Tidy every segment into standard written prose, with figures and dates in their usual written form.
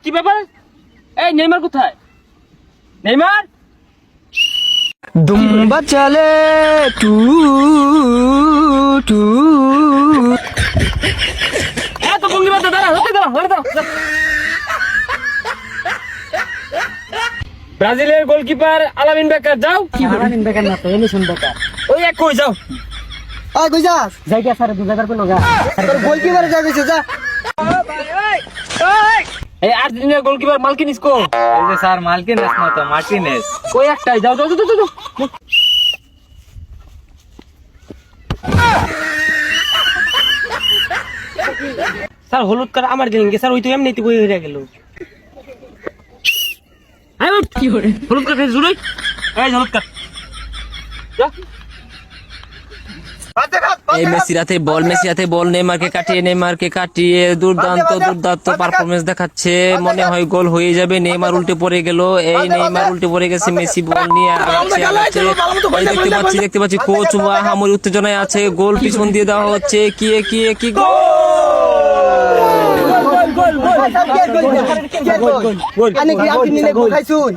কি ব্যাপার? এই নেইমার কোথায়? নেইমার দুম্বা চলে টু টু এত ভঙ্গি বাদ দাঁড়া, দাঁড়া। ব্রাজিলের গোলকিপার আলামিন বেকার, যাও। আলামিন বেকার না তো, এলিসন বেকার। ওই এক কই যাও। ওই কই যাস? জায়গা স্যার 2000 কোন গা তোর গোলকিপারে যা কইছে যা। এই আর্জেন্টিনার গোলকিপার মালকিনিস কো? এই যে স্যার মার্টিনেস না তো মার্টিনেস। ওই একটাই, যাও। স্যার হলুদ কার আমার দিন স্যার ওই তো এমনিতে বই হয়ে গেল। হলুদ কার্ড জুড়ে, এই হলুদ কার্ড। এই মেসিরাতে বল নেইমারকে কাটিয়ে দুর্দান্ত পারফরমেন্স দেখাচ্ছে। মনে হয় গোল হয়ে যাবে। নেইমার উল্টে পড়ে গেল। এই নেইমার উল্টে পড়ে গেছে। মেসি বল নিয়ে আগাচ্ছে। দেখতে পাচ্ছি কোচ আহামরি উত্তেজনায় আছে। গোল পিছন দিয়ে দেওয়া হচ্ছে। কি গোল! আনে কি আপনি নিলে গোল খাইছুন?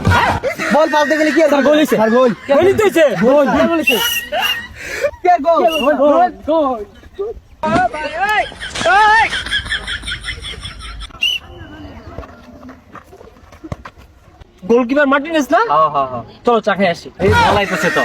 বল পাল্টে গেলে কি আর গোল হইছে? আর গোল হইছে। কে গোল? গোলকিপার মার্টিনেস না? হ্যাঁ। চলো চা খেয়ে আসি। এই বলাইতেছে তো।